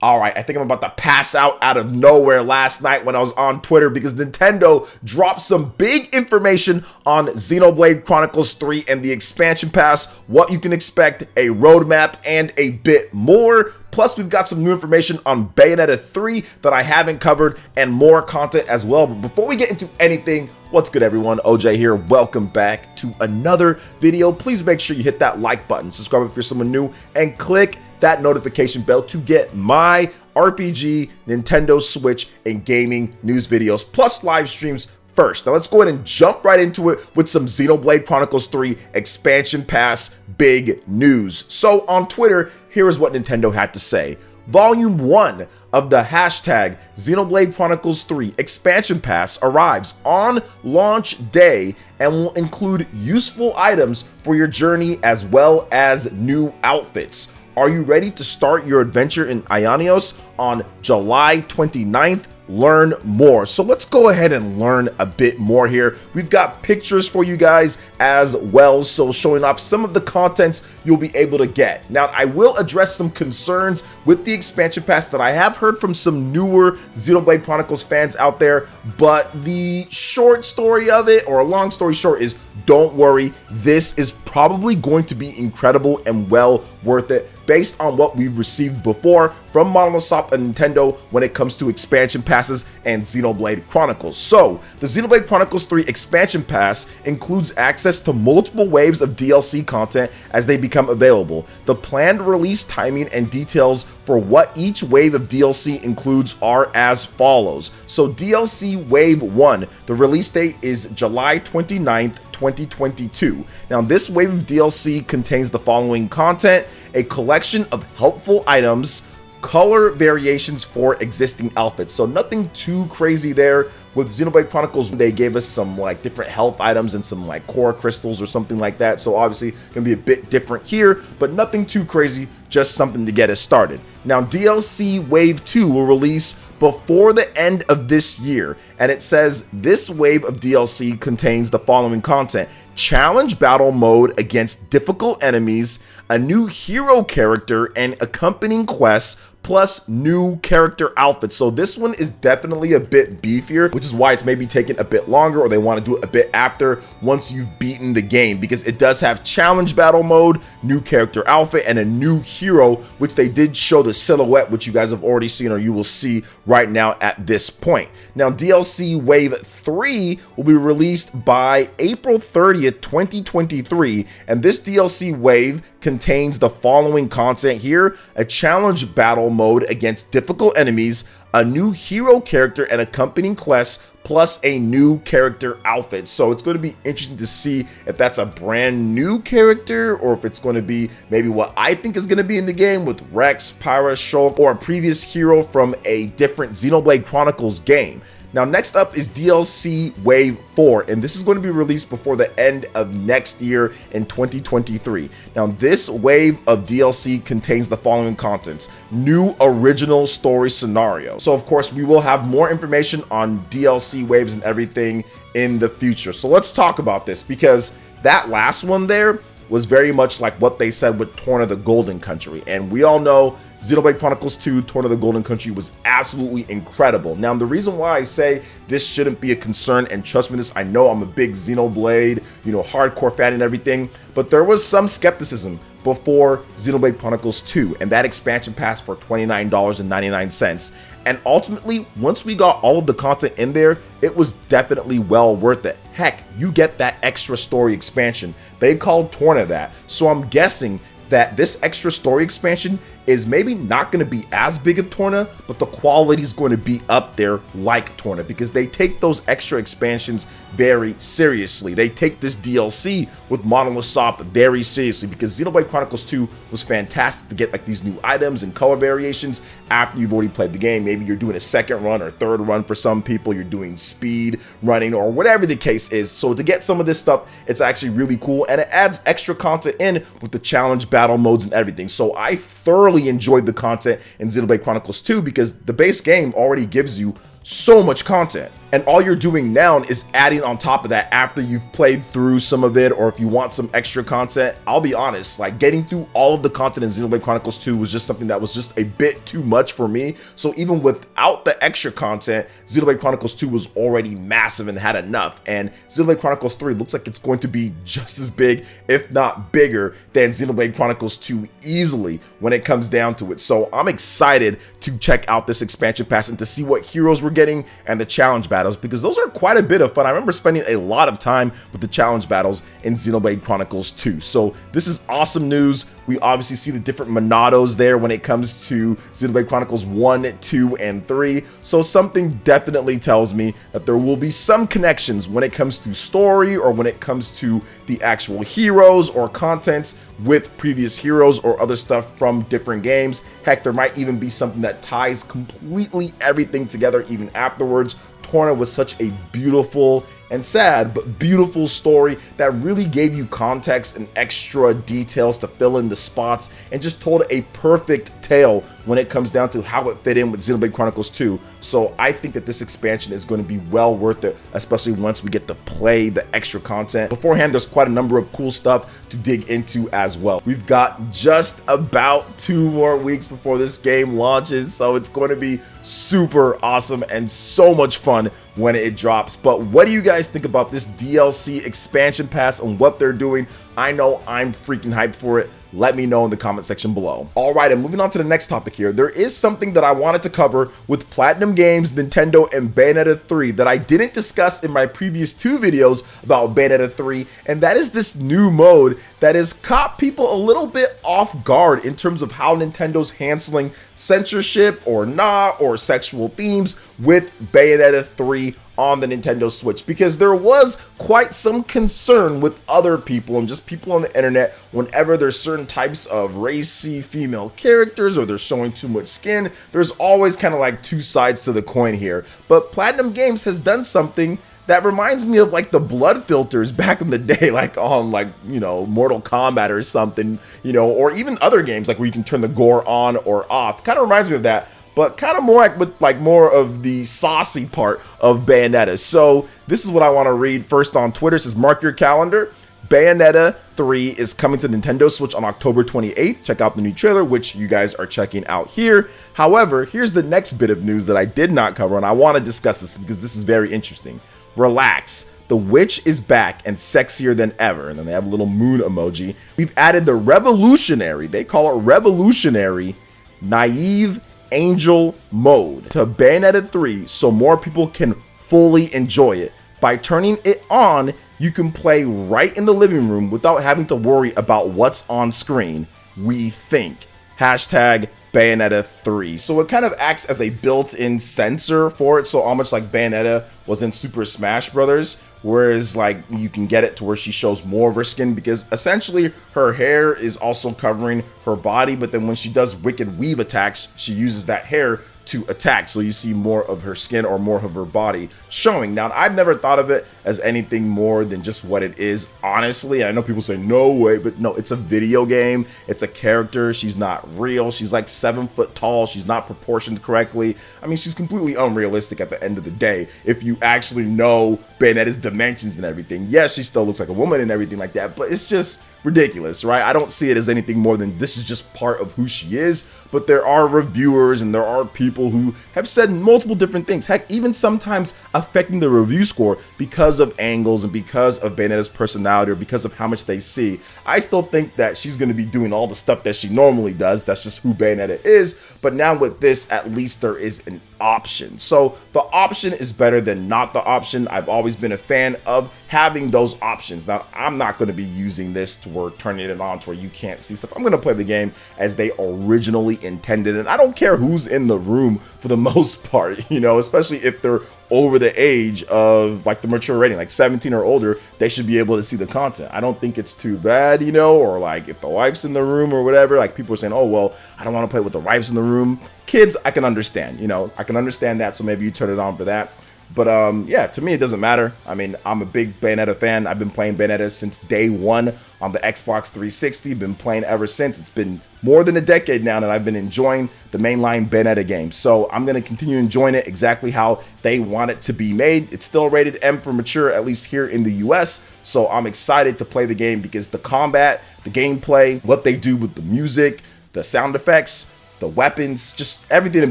All right, I think I'm about to pass out of nowhere last night when I was on Twitter because Nintendo dropped some big information on Xenoblade Chronicles 3 and the expansion pass, what you can expect, a roadmap, and a bit more. Plus, we've got some new information on Bayonetta 3 that I haven't covered and more content as well. But before we get into anything, what's good everyone? OJ here. Welcome back to another video. Please make sure you hit that like button, subscribe if you're someone new, and click that notification bell to get my RPG, Nintendo Switch, and gaming news videos, plus live streams first. Now let's go ahead and jump right into it with some Xenoblade Chronicles 3 expansion pass big news. So on Twitter, here is what Nintendo had to say. Volume 1 of the hashtag Xenoblade Chronicles 3 expansion pass arrives on launch day and will include useful items for your journey as well as new outfits. Are you ready to start your adventure in Ionios on July 29th? Learn more. So let's go ahead and learn a bit more here. We've got pictures for you guys as well, so showing off some of the contents you'll be able to get. Now, I will address some concerns with the expansion pass that I have heard from some newer Xenoblade Chronicles fans out there, but the short story of it, or a long story short, is don't worry, this is probably going to be incredible and well worth it based on what we've received before from Monolith and Nintendo when it comes to expansion passes and Xenoblade Chronicles. So, the Xenoblade Chronicles 3 expansion pass includes access to multiple waves of DLC content as they become available. The planned release timing and details for what each wave of DLC includes are as follows. So, DLC Wave 1, the release date is July 29th, 2022. Now, this wave of DLC contains the following content: a collection of helpful items, color variations for existing outfits. So nothing too crazy there. With Xenoblade Chronicles, they gave us some like different health items and some like core crystals or something like that. So obviously gonna be a bit different here, but nothing too crazy, just something to get us started. Now, DLC Wave 2 will release before the end of this year, and it says this wave of DLC contains the following content: challenge battle mode against difficult enemies, a new hero character, and accompanying quests, plus new character outfits. So this one is definitely a bit beefier, which is why it's maybe taking a bit longer, or they want to do it a bit after once you've beaten the game, because it does have challenge battle mode, new character outfit, and a new hero, which they did show the silhouette, which you guys have already seen, or you will see right now at this point. Now, DLC Wave 3 will be released by April 30th, 2023, and this DLC wave contains the following content here: a challenge battle mode against difficult enemies, a new hero character and accompanying quests, plus a new character outfit. So it's going to be interesting to see if that's a brand new character, or if it's going to be maybe what I think is going to be in the game with Rex, Pyra, Shulk, or a previous hero from a different Xenoblade Chronicles game. Now, next up is DLC Wave 4, and this is going to be released before the end of next year in 2023. Now, this wave of DLC contains the following contents: new original story scenario. So, of course, we will have more information on DLC waves and everything in the future. So let's talk about this, because that last one there was very much like what they said with Torn of the Golden Country, and we all know Xenoblade Chronicles 2 Torn of the Golden Country was absolutely incredible. Now, the reason why I say this shouldn't be a concern, and trust me this, I know I'm a big Xenoblade, hardcore fan and everything, but there was some skepticism before Xenoblade Chronicles 2 and that expansion pass for $29.99. And ultimately, once we got all of the content in there, it was definitely well worth it. Heck, you get that extra story expansion. They called Torna that. So I'm guessing that this extra story expansion is maybe not going to be as big of Torna, but the quality is going to be up there like Torna, because they take those extra expansions very seriously. They take this DLC with Monolith Soft very seriously, because Xenoblade Chronicles 2 was fantastic to get like these new items and color variations after you've already played the game. Maybe you're doing a second run or third run for some people, you're doing speed running or whatever the case is. So to get some of this stuff, it's actually really cool, and it adds extra content in with the challenge battle modes and everything. So I thoroughly enjoyed the content in Xenoblade Chronicles 2, because the base game already gives you so much content. And all you're doing now is adding on top of that after you've played through some of it, or if you want some extra content. I'll be honest, like getting through all of the content in Xenoblade Chronicles 2 was just something that was just a bit too much for me. So even without the extra content, Xenoblade Chronicles 2 was already massive and had enough. And Xenoblade Chronicles 3 looks like it's going to be just as big, if not bigger, than Xenoblade Chronicles 2 easily when it comes down to it. So I'm excited to check out this expansion pass and to see what heroes we're getting and the challenge battles, because those are quite a bit of fun. I remember spending a lot of time with the challenge battles in Xenoblade Chronicles 2. So this is awesome news. We obviously see the different Monados there when it comes to Xenoblade Chronicles 1, 2, and 3. So something definitely tells me that there will be some connections when it comes to story or when it comes to the actual heroes or contents with previous heroes or other stuff from different games. Heck, there might even be something that ties completely everything together even afterwards. Torna was such a beautiful and sad but beautiful story that really gave you context and extra details to fill in the spots and just told a perfect tale when it comes down to how it fit in with Xenoblade Chronicles 2. So I think that this expansion is going to be well worth it, especially once we get to play the extra content. Beforehand, there's quite a number of cool stuff to dig into as well. We've got just about 2 more weeks before this game launches, so it's going to be super awesome and so much fun when it drops. But what do you guys think about this DLC expansion pass and what they're doing? I know I'm freaking hyped for it. Let me know in the comment section below. All right, and moving on to the next topic here. There is something that I wanted to cover with Platinum Games, Nintendo, and Bayonetta 3 that I didn't discuss in my previous 2 videos about Bayonetta 3, and that is this new mode that has caught people a little bit off guard in terms of how Nintendo's handling censorship or not, or sexual themes with Bayonetta 3 on the Nintendo Switch, because there was quite some concern with other people and just people on the internet whenever there's certain types of racy female characters or they're showing too much skin. There's always kind of like 2 sides to the coin here. But Platinum Games has done something that reminds me of like the blood filters back in the day, like on like, you know, Mortal Kombat or something, you know, or even other games like where you can turn the gore on or off. Kind of reminds me of that, but kind of more like with like more of the saucy part of Bayonetta. So this is what I want to read first on Twitter. It says, mark your calendar. Bayonetta 3 is coming to Nintendo Switch on October 28th. Check out the new trailer, which you guys are checking out here. However, here's the next bit of news that I did not cover, and I want to discuss this because this is very interesting. Relax. The witch is back and sexier than ever. And then they have a little moon emoji. We've added the revolutionary, they call it revolutionary, naive angel mode to Bayonetta 3 so more people can fully enjoy it. By turning it on, you can play right in the living room without having to worry about what's on screen, we think. Hashtag Bayonetta 3. So it kind of acts as a built-in sensor for it, so almost like Bayonetta was in Super Smash Brothers, whereas like you can get it to where she shows more of her skin, because essentially her hair is also covering her body, but then when she does Wicked Weave attacks, she uses that hair to attack, so you see more of her skin or more of her body showing. Now, I've never thought of it as anything more than just what it is, honestly. I know people say no way, but no, it's a video game, it's a character, she's not real, she's like 7 foot tall, she's not proportioned correctly. I mean, she's completely unrealistic at the end of the day if you actually know Bayonetta's dimensions and everything. Yes, she still looks like a woman and everything like that, but it's just ridiculous, right? I don't see it as anything more than this is just part of who she is. But there are reviewers and there are people who have said multiple different things, heck, even sometimes affecting the review score because of angles and because of Bayonetta's personality or because of how much they see. I still think that she's going to be doing all the stuff that she normally does. That's just who Bayonetta is. But now with this, at least there is an option. So the option is better than not the option. I've always been a fan of having those options. Now, I'm not going to be using this to where turning it on to where you can't see stuff. I'm going to play the game as they originally intended, and I don't care who's in the room for the most part, you know, especially if they're over the age of like the mature rating, like 17 or older, they should be able to see the content. I don't think it's too bad, you know, or like if the wife's in the room or whatever, like people are saying, oh, well, I don't want to play with the wife's in the room. Kids, I can understand, you know, I can understand that. So maybe you turn it on for that. But yeah, to me, it doesn't matter. I mean, I'm a big Bayonetta fan. I've been playing Bayonetta since day one on the Xbox 360. Been playing ever since. It's been more than a decade now, and I've been enjoying the mainline Bayonetta game. So I'm going to continue enjoying it exactly how they want it to be made. It's still rated M for mature, at least here in the US. So I'm excited to play the game because the combat, the gameplay, what they do with the music, the sound effects, the weapons, just everything in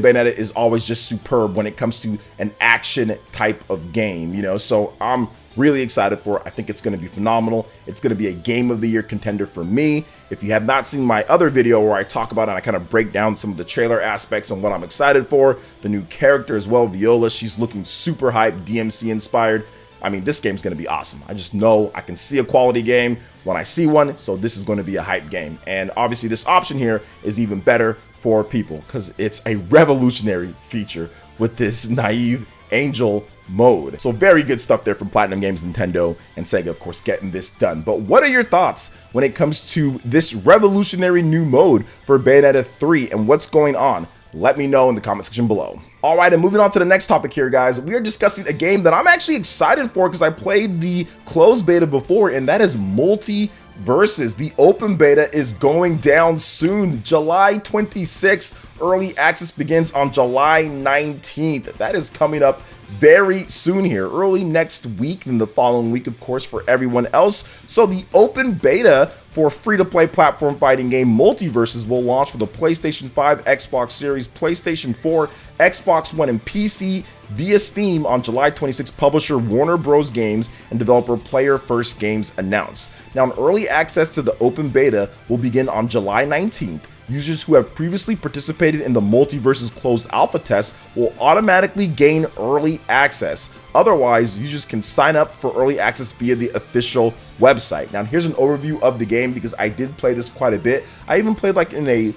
Bayonetta is always just superb when it comes to an action type of game, you know? So I'm really excited for it. I think it's going to be phenomenal. It's going to be a game of the year contender for me. If you have not seen my other video where I talk about it, I kind of break down some of the trailer aspects and what I'm excited for, the new character as well, Viola, she's looking super hype, DMC inspired. I mean, this game's going to be awesome. I just know I can see a quality game when I see one, so this is going to be a hype game. And obviously this option here is even better for people because it's a revolutionary feature with this naive angel mode. So very good stuff there from Platinum Games, Nintendo, and Sega, of course, getting this done. But what are your thoughts when it comes to this revolutionary new mode for Bayonetta 3 and what's going on? Let me know in the comment section below. All right, and moving on to the next topic here, guys. We are discussing a game that I'm actually excited for because I played the closed beta before, and that is MultiVersus. The open beta is going down soon, July 26th. Early access begins on July 19th. That is coming up very soon here, early next week and the following week, of course, for everyone else. So the open beta for free-to-play platform fighting game MultiVersus will launch for the PlayStation 5, Xbox Series, PlayStation 4, Xbox One, and PC via Steam on July 26th, publisher Warner Bros. Games and developer PlayerEssence Games announced. Now, early access to the open beta will begin on July 19th. Users who have previously participated in the MultiVersus closed alpha test will automatically gain early access. Otherwise, users can sign up for early access via the official website. Now, here's an overview of the game because I did play this quite a bit. I even played like in a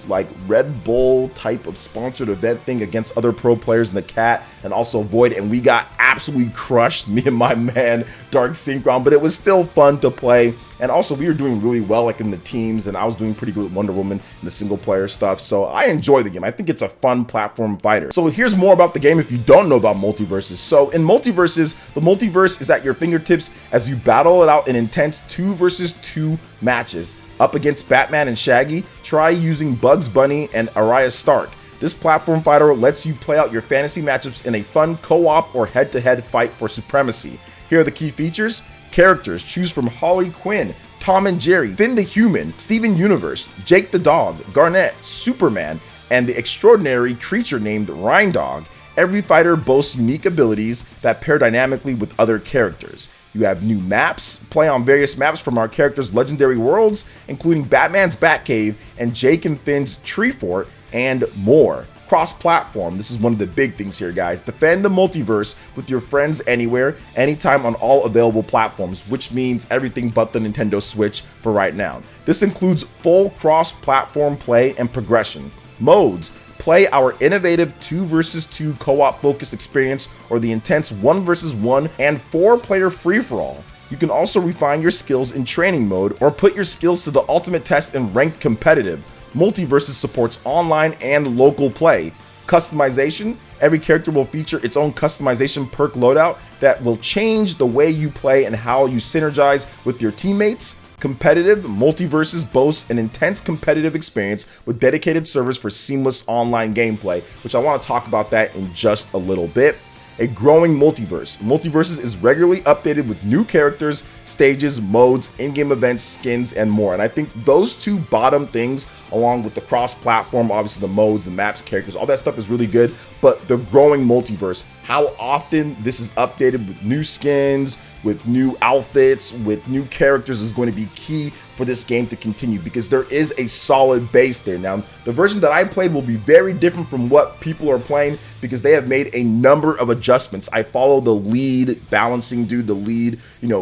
Red Bull type of sponsored event thing against other pro players in the Cat and also Void, and we got absolutely crushed, me and my man Dark Synchron, but it was still fun to play. And also we were doing really well like in the teams, and I was doing pretty good with Wonder Woman and the single player stuff. So I enjoy the game. I think it's a fun platform fighter. So here's more about the game if you don't know about MultiVersus. So in MultiVersus, the multiverse is at your fingertips as you battle it out in intense 2 versus 2 matches. Up against Batman and Shaggy, try using Bugs Bunny and Arya Stark. This platform fighter lets you play out your fantasy matchups in a fun co-op or head-to-head fight for supremacy. Here are the key features. Characters, choose from Harley Quinn, Tom and Jerry, Finn the Human, Steven Universe, Jake the Dog, Garnet, Superman, and the extraordinary creature named Rhindog. Every fighter boasts unique abilities that pair dynamically with other characters. You have new maps, play on various maps from our characters' legendary worlds, including Batman's Batcave and Jake and Finn's Tree Fort, and more. Cross-platform, this is one of the big things here, guys. Defend the multiverse with your friends anywhere, anytime on all available platforms, which means everything but the Nintendo Switch for right now. This includes full cross-platform play and progression. Modes, play our innovative 2 versus 2 co-op focused experience or the intense 1 versus 1 and 4-player free-for-all. You can also refine your skills in training mode or put your skills to the ultimate test in ranked competitive. MultiVersus supports online and local play. Customization, every character will feature its own customization perk loadout that will change the way you play and how you synergize with your teammates. Competitive, MultiVersus boasts an intense competitive experience with dedicated servers for seamless online gameplay, which I want to talk about that in just a little bit. A growing multiverse. MultiVersus is regularly updated with new characters, stages, modes, in-game events, skins, and more. And I think those two bottom things, along with the cross-platform, obviously the modes, the maps, characters, all that stuff is really good. But the growing multiverse, how often this is updated with new skins, with new outfits, with new characters is going to be key for this game to continue because there is a solid base there. Now, the version that I played will be very different from what people are playing because they have made a number of adjustments. I follow the lead balancing dude, the lead,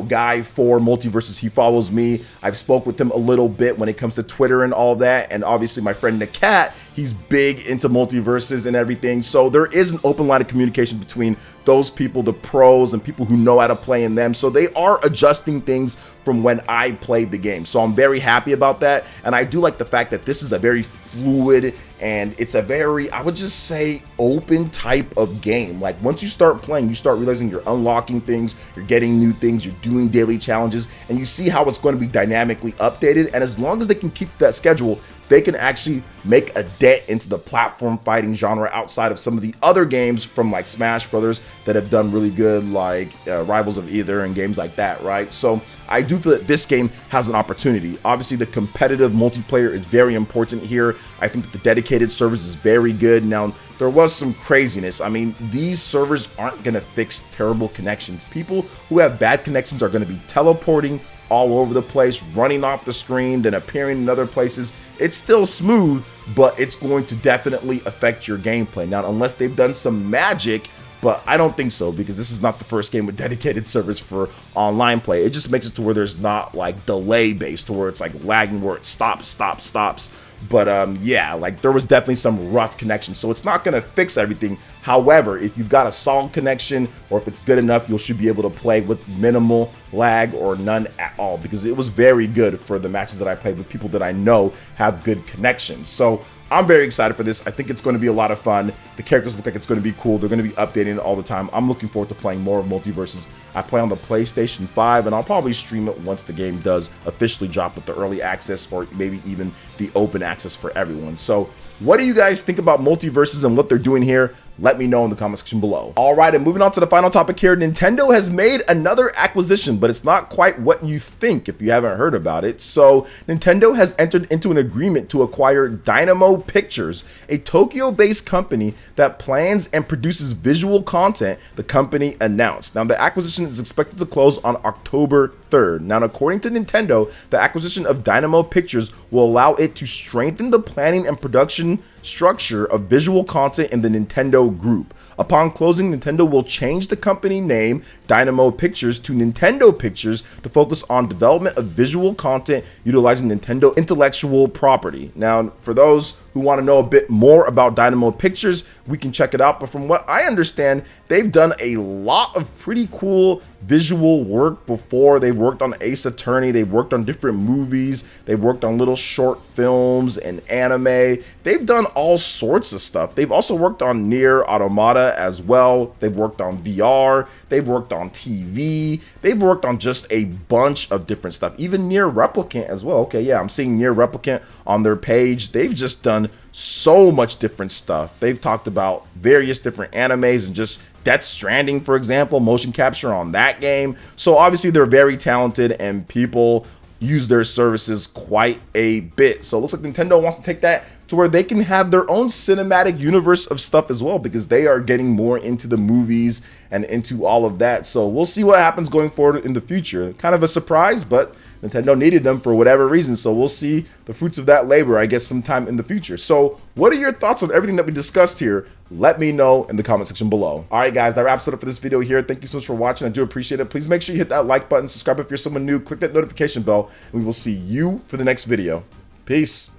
guy for MultiVersus. He follows me. I've spoke with him a little bit when it comes to Twitter and all that. And obviously my friend the Cat, he's big into MultiVersus and everything. So there is an open line of communication between those people, the pros and people who know how to play in them. So they are adjusting things from when I played the game. So I'm very happy about that. And I do like the fact that this is a very fluid and it's a very, I would just say, open type of game. Like once you start playing, you start realizing you're unlocking things, you're getting new things, you're doing daily challenges, and you see how it's going to be dynamically updated. And as long as they can keep that schedule they can actually make a dent into the platform fighting genre outside of some of the other games from like Smash Brothers that have done really good, like Rivals of Either and games like that, right? So I do feel that this game has an opportunity. Obviously, the competitive multiplayer is very important here. I think that the dedicated servers is very good. Now, there was some craziness. I mean, these servers aren't going to fix terrible connections. People who have bad connections are going to be teleporting all over the place, running off the screen, then appearing in other places. It's still smooth, but it's going to definitely affect your gameplay. Now, unless they've done some magic, but I don't think so, because this is not the first game with dedicated servers for online play. It just makes it to where there's not like delay based, to where it's like lagging, where it stops. But yeah, like there was definitely some rough connections, so it's not gonna fix everything. However, if you've got a solid connection, or if it's good enough, you should be able to play with minimal lag or none at all, because it was very good for the matches that I played with people that I know have good connections. So I'm very excited for this. I think it's going to be a lot of fun. The characters look like it's going to be cool. They're going to be updating it all the time. I'm looking forward to playing more of MultiVersus. I play on the PlayStation 5, and I'll probably stream it once the game does officially drop with the early access, or maybe even the open access for everyone. So what do you guys think about MultiVersus and what they're doing here? Let me know in the comment section below. All right, and moving on to the final topic here, Nintendo has made another acquisition, but it's not quite what you think if you haven't heard about it. So Nintendo has entered into an agreement to acquire Dynamo Pictures, a Tokyo-based company that plans and produces visual content, the company announced. Now, the acquisition is expected to close on October 3rd. Now, according to Nintendo, the acquisition of Dynamo Pictures will allow it to strengthen the planning and production structure of visual content in the Nintendo Group. Upon closing, Nintendo will change the company name Dynamo Pictures to Nintendo Pictures to focus on development of visual content utilizing Nintendo intellectual property. Now, for those who want to know a bit more about Dynamo Pictures, we can check it out. But from what I understand, they've done a lot of pretty cool visual work before. They've worked on Ace Attorney, they've worked on different movies, they've worked on little short films and anime. They've done all sorts of stuff. They've also worked on Nier Automata as well. They've worked on VR, they've worked on TV, they've worked on just a bunch of different stuff, even Nier Replicant as well. Okay, yeah, I'm seeing Nier Replicant on their page. They've just done so much different stuff. They've talked about various different animes and just Death Stranding, for example, motion capture on that game. So obviously they're very talented and people use their services quite a bit. So it looks like Nintendo wants to take that to where they can have their own cinematic universe of stuff as well, because they are getting more into the movies and into all of that. So we'll see what happens going forward in the future. Kind of a surprise, but Nintendo needed them for whatever reason, so we'll see the fruits of that labor, I guess, sometime in the future. So what are your thoughts on everything that we discussed here? Let me know in the comment section below. All right, guys, that wraps it up for this video here. Thank you so much for watching. I do appreciate it. Please make sure you hit that like button, subscribe if you're someone new, click that notification bell, and we will see you for the next video. Peace.